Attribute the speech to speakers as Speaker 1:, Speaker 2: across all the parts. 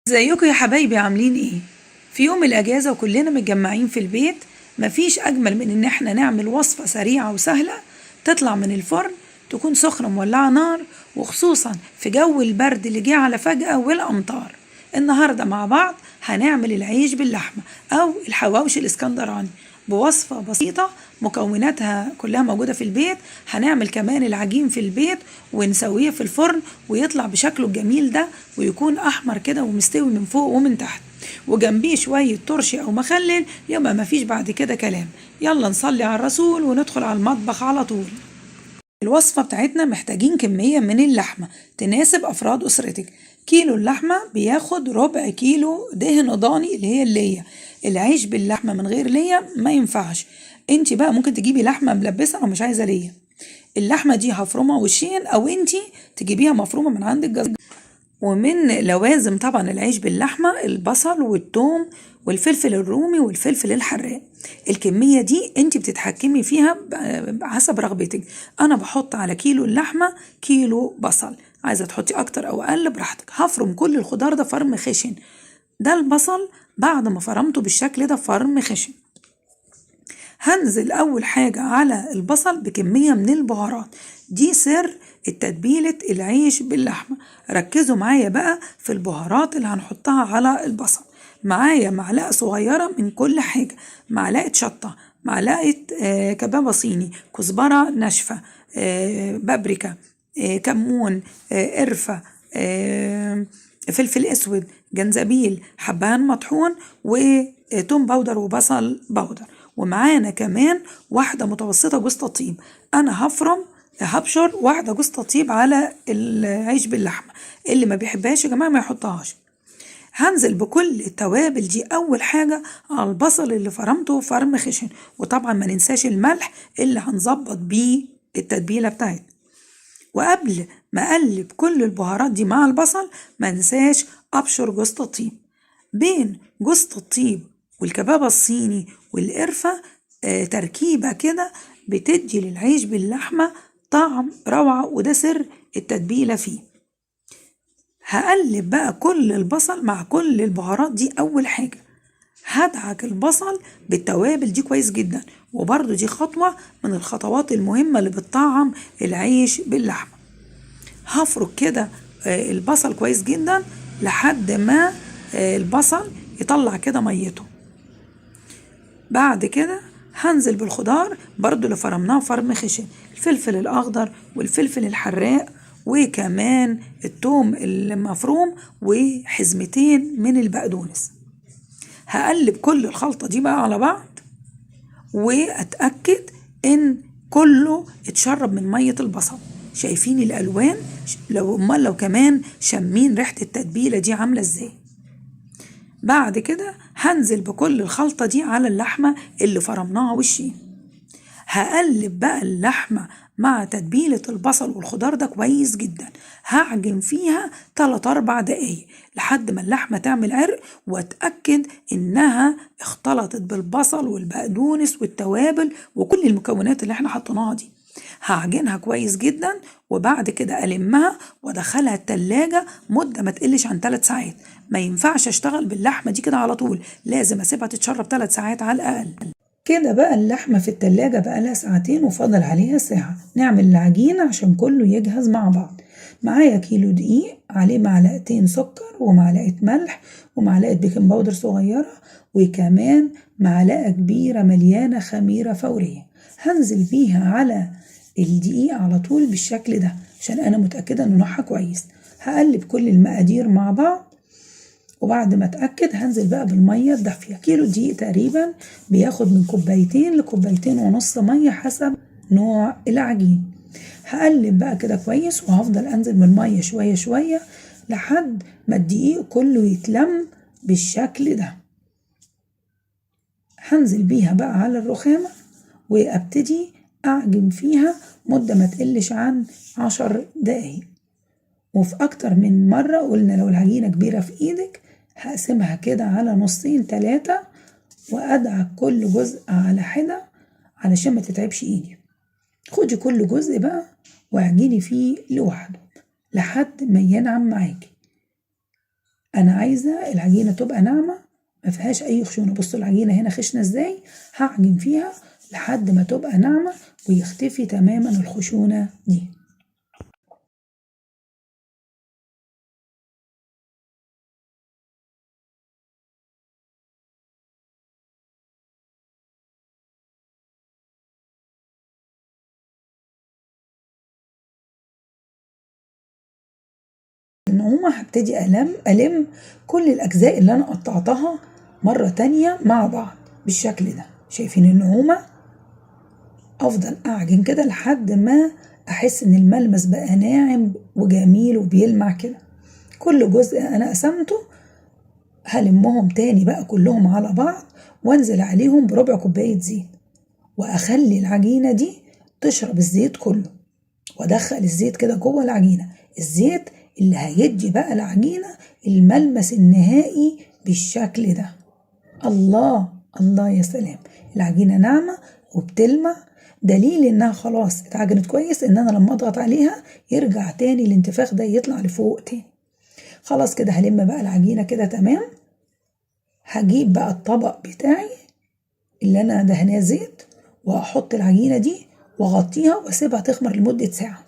Speaker 1: ازيكم يا حبايبي عاملين ايه؟ في يوم الاجازة وكلنا متجمعين في البيت. مفيش اجمل من ان احنا نعمل وصفة سريعة وسهلة تطلع من الفرن، تكون سخنة مولعة نار، وخصوصا في جو البرد اللي جه على فجأة والامطار. النهاردة مع بعض هنعمل العيش باللحمة او الحواوشي الاسكندراني بوصفة بسيطة مكوناتها كلها موجودة في البيت. هنعمل كمان العجين في البيت ونسويه في الفرن ويطلع بشكله الجميل ده، ويكون احمر كده ومستوي من فوق ومن تحت، وجنبيه شوية ترشي او مخلل، يبقى مفيش بعد كده كلام. يلا نصلي على الرسول وندخل على المطبخ على طول. الوصفة بتاعتنا محتاجين كمية من اللحمة تناسب أفراد أسرتك. كيلو اللحمة بياخد ربع كيلو دهن ضاني اللي هي اللية. العيش باللحمة من غير لية ما ينفعش. انت بقى ممكن تجيبي لحمة ملبسة أو مش عايزة لية. اللحمة دي هفرمها وشين، أو انت تجيبيها مفرومة من عند الجزار. ومن لوازم طبعا العيش باللحمة البصل والثوم والفلفل الرومي والفلفل الحراق. الكمية دي انت بتتحكمي فيها حسب رغبتك. انا بحط على كيلو اللحمة كيلو بصل، عايزة تحطي اكتر او اقل براحتك. هفرم كل الخضار ده فرم خشن. ده البصل بعد ما فرمته بالشكل ده فرم خشن. هنزل أول حاجة على البصل بكمية من البهارات. دي سر التتبيلة العيش باللحمة. ركزوا معايا بقى في البهارات اللي هنحطها على البصل. معايا معلقة صغيرة من كل حاجة، معلقة شطة، معلقة كبابة صيني، كزبرة ناشفة، بابريكا، كمون، قرفة، فلفل اسود، جنزبيل، حبهان مطحون، وتوم باودر وبصل باودر. ومعانا كمان واحدة متوسطة جوز الطيب. أنا هبشر واحدة جوز الطيب على العيش باللحمة. اللي ما بيحبهاش يا جماعة ما يحطهاش. هنزل بكل التوابل دي أول حاجة على البصل اللي فرمته فرم خشن، وطبعا ما ننساش الملح اللي هنظبط بيه التتبيلة بتاعتنا. وقبل ما أقلب كل البهارات دي مع البصل ما ننساش أبشر جوز الطيب. بين جوز الطيب والكبابة الصيني والقرفة تركيبة كده بتدي للعيش باللحمة طعم روعة، وده سر التتبيلة فيه. هقلب بقى كل البصل مع كل البهارات دي. أول حاجة هدعك البصل بالتوابل دي كويس جدا، وبرضو دي خطوة من الخطوات المهمة اللي بتطعم العيش باللحمة. هفرك كده البصل كويس جدا لحد ما البصل يطلع كده ميته. بعد كده هنزل بالخضار برضو اللي فرمناه فرم خشن، الفلفل الأخضر والفلفل الحراق، وكمان الثوم المفروم، وحزمتين من البقدونس. هقلب كل الخلطة دي بقى على بعض، وأتأكد إن كله اتشرب من مية البصل. شايفين الألوان؟ لو كمان شمين ريحة التتبيلة دي عاملة ازاي. بعد كده هنزل بكل الخلطة دي على اللحمة اللي فرمناها وشين. هقلب بقى اللحمة مع تتبيلة البصل والخضار ده كويس جدا. هعجن فيها 3-4 دقايق لحد ما اللحمة تعمل عرق، واتأكد انها اختلطت بالبصل والبقدونس والتوابل وكل المكونات اللي احنا حطيناها دي. هعجنها كويس جدا، وبعد كده ألمها وأدخلها التلاجة مدة ما تقلش عن 3 ساعات. ما ينفعش أشتغل باللحمة دي كده على طول، لازم أسيبها تتشرب 3 ساعات على الأقل. كده بقى اللحمة في التلاجة بقالها 2 ساعتين وفضل عليها ساعة. نعمل العجينة عشان كله يجهز مع بعض. معايا كيلو دقيق، عليه معلقتين سكر ومعلقة ملح ومعلقة بيكنج باودر صغيرة، وكمان معلقة كبيرة مليانة خميرة فورية. هنزل بيها على الدقيق على طول بالشكل ده عشان أنا متأكدة إنه نوعها كويس. هقلب كل المقادير مع بعض، وبعد ما اتأكد هنزل بقى بالمية الدافية. كيلو دقيق تقريبا بياخد من 2 ل2.5 كوباية مية حسب نوع العجين. هقلب بقى كده كويس، وهفضل أنزل بالمية شوية شوية لحد ما الدقيق كله يتلم بالشكل ده. هنزل بيها بقى على الرخامة وابتدي أعجن فيها مدة ما تقلش عن 10 دقايق. وفي أكتر من مرة قلنا لو العجينة كبيرة في إيدك هقسمها كده على نصين 3، وأدعك كل جزء على حدة علشان ما تتعبش إيدي. خدي كل جزء بقى واعجني فيه لوحده لحد ما ينعم معاكي. انا عايزة العجينة تبقى ناعمة ما فيهاش اي خشونة. بصوا العجينة هنا خشنة ازاي، هعجن فيها لحد ما تبقى ناعمة ويختفي تماما الخشونة دي. النعومة هبتدي ألم كل الأجزاء اللي أنا قطعتها مرة تانية مع بعض بالشكل ده. شايفين النعومة؟ أفضل أعجن كده لحد ما أحس إن الملمس بقى ناعم وجميل وبيلمع كده. كل جزء أنا قسمته هلمهم تاني بقى كلهم على بعض وانزل عليهم بربع كوباية زيت، وأخلي العجينة دي تشرب الزيت كله، وأدخل الزيت كده جوه العجينة. الزيت اللي هيدي بقى العجينة الملمس النهائي بالشكل ده. الله الله يا سلام، العجينة ناعمة وبتلمع، دليل انها خلاص اتعجنت كويس، ان انا لما اضغط عليها يرجع تاني الانتفاخ ده يطلع لفوق تاني. خلاص كده هلم بقى العجينة كده تمام. هجيب بقى الطبق بتاعي اللي انا دهناه زيت، وهحط العجينة دي واغطيها واسيبها تخمر لمدة ساعة.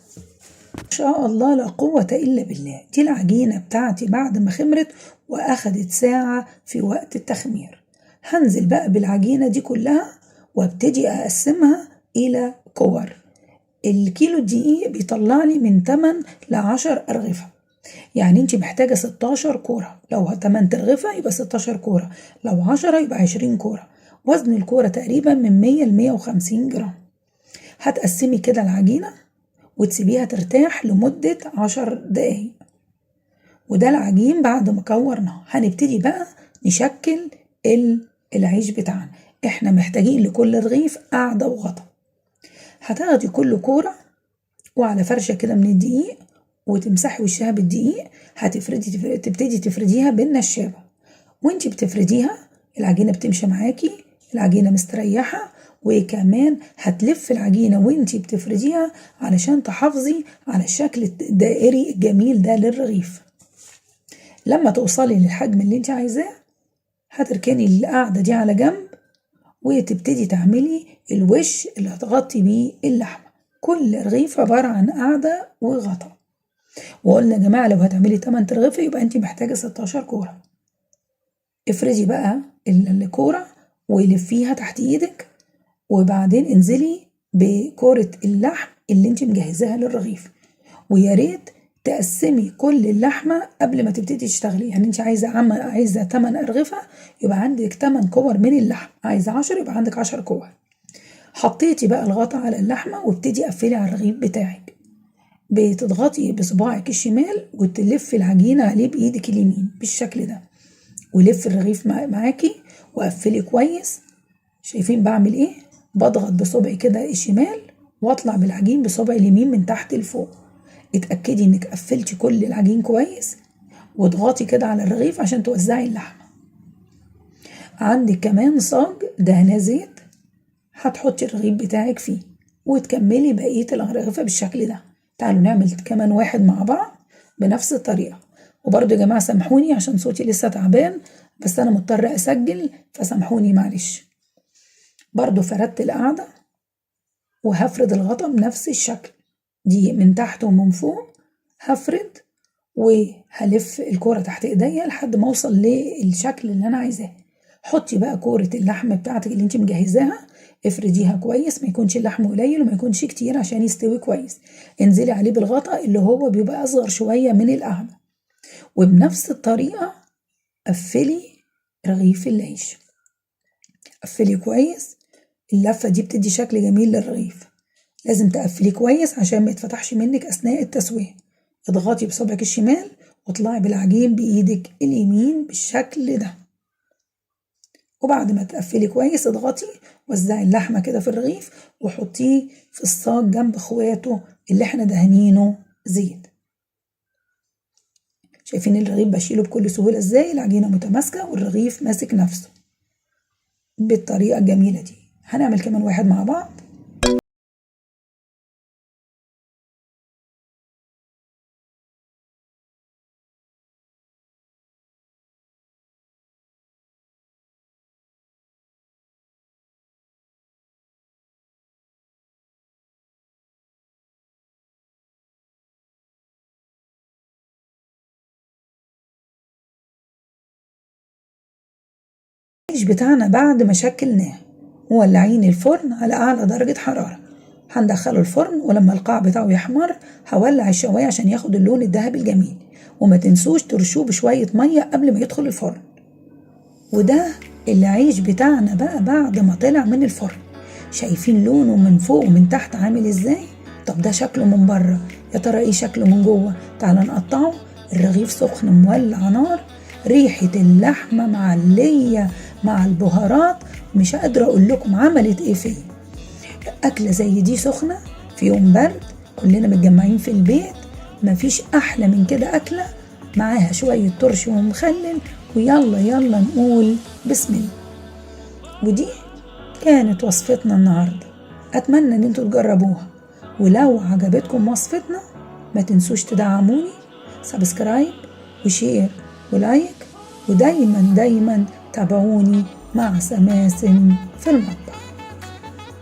Speaker 1: ما شاء الله لا قوة إلا بالله، دي العجينة بتاعتي بعد ما خمرت وأخدت ساعة في وقت التخمير. هنزل بقى بالعجينة دي كلها وابتدي أقسمها إلى كور. الكيلو الدقيق بيطلع لي من 8 ل10 أرغفة، يعني انت محتاجة 16 كورة. لو 8 أرغفة يبقى 16 كورة، لو 10 يبقى 20 كورة. وزن الكورة تقريبا من 100 ل 150 جرام. هتقسمي كده العجينة وتسيبيها ترتاح لمدة 10 دقايق. وده العجين بعد ما كورناه. هنبتدي بقى نشكل العيش بتاعنا. احنا محتاجين لكل رغيف قاعدة وغطا. هتاخدي كل كورة وعلى فرشة كده من الدقيق وتمسحي وشها بالدقيق. تبتدي تفرديها بالنشابة. وانتي بتفرديها العجينة بتمشي معاكي، العجينة مستريحة، وكمان هتلف العجينة وانتي بتفرديها علشان تحافظي على الشكل الدائري الجميل ده للرغيف. لما توصلي للحجم اللي انت عايزاه هتركني القاعدة دي على جنب وتبتدي تعملي الوش اللي هتغطي بيه اللحمة. كل رغيف عبارة عن قاعدة وغطا. وقلنا يا جماعة لو هتعملي 8 رغيفة يبقى انت محتاجة 16 كورة. افردي بقى الكورة ولفيها تحت ايدك، وبعدين انزلي بكورة اللحم اللي انت مجهزاها للرغيف. ويا ريت تقسمي كل اللحمة قبل ما تبتدي تشتغلي. يعني انت عايزة 8 أرغفة يبقى عندك 8 كور من اللحم، عايزة 10 يبقى عندك 10 كور. حطيتي بقى الغطا على اللحمة وابتدي قفلي على الرغيف بتاعك. بتضغطي بصباعك الشمال وتلفي العجينة عليه بإيدك اليمين بالشكل ده، ولف الرغيف معاكي وقفلي كويس. شايفين بعمل ايه؟ بضغط بصبعي كده الشمال واطلع بالعجين بصبعي اليمين من تحت لفوق. اتأكدي انك قفلتي كل العجين كويس، واضغطي كده على الرغيف عشان توزعي اللحمة. عندك كمان صاج دهناه زيت، هتحطي الرغيف بتاعك فيه وتكملي بقية الأرغفة بالشكل ده. تعالوا نعمل كمان واحد مع بعض بنفس الطريقة. وبرضه يا جماعة سامحوني عشان صوتي لسه تعبان، بس أنا مضطرة أسجل فسامحوني معلش. برضه فردت القاعدة وهفرد الغطا بنفس الشكل دي من تحت ومن فوق. هفرد وهلف الكورة تحت ايديا لحد ما اوصل للشكل اللي انا عايزاه. حطي بقى كورة اللحم بتاعتك اللي انت مجهزاها، افرديها كويس، ما يكونش اللحم قليل وما يكونش كتير عشان يستوي كويس. انزلي عليه بالغطا اللي هو بيبقى اصغر شوية من القاعدة. وبنفس الطريقة قفلي رغيف العيش، قفلي كويس. اللفة دي بتدي شكل جميل للرغيف. لازم تقفليه كويس عشان ما يتفتحش منك أثناء التسوية. اضغطي بصبعك الشمال واطلعي بالعجين بإيدك اليمين بالشكل ده. وبعد ما تقفلي كويس اضغطي، وزعي اللحمة كده في الرغيف وحطيه في الصاج جنب اخواته اللي احنا دهنينه زيت. شايفين الرغيف بشيله بكل سهولة ازاي؟ العجينة متماسكة والرغيف ماسك نفسه بالطريقة الجميلة دي. هنعمل كمان واحد مع بعض. العيش بتاعنا بعد ما شكلناه، مولعين الفرن على أعلى درجة حرارة. هندخله الفرن، ولما القاع بتاعه يحمر هولع الشواية عشان ياخد اللون الذهبي الجميل. وما تنسوش ترشوه بشوية مية قبل ما يدخل الفرن. وده العيش بتاعنا بقى بعد ما طلع من الفرن. شايفين لونه من فوق ومن تحت عامل ازاي؟ طب ده شكله من بره، يا ترى ايه شكله من جوه؟ تعالى نقطعه. الرغيف سخن مولع نار، ريحة اللحمة معلية مع البهارات، مش قادرة اقول لكم عملت ايه فيه. أكلة زي دي سخنة في يوم برد كلنا متجمعين في البيت، مفيش أحلى من كده أكلة معاها شوية ترش ومخلل، ويلا يلا نقول بسم الله. ودي كانت وصفتنا النهاردة، أتمنى إن انتوا تجربوها. ولو عجبتكم وصفتنا ما تنسوش تدعموني، سبسكرايب وشير ولايك، ودايما دايما تابعوني مع سماسم في المطبخ.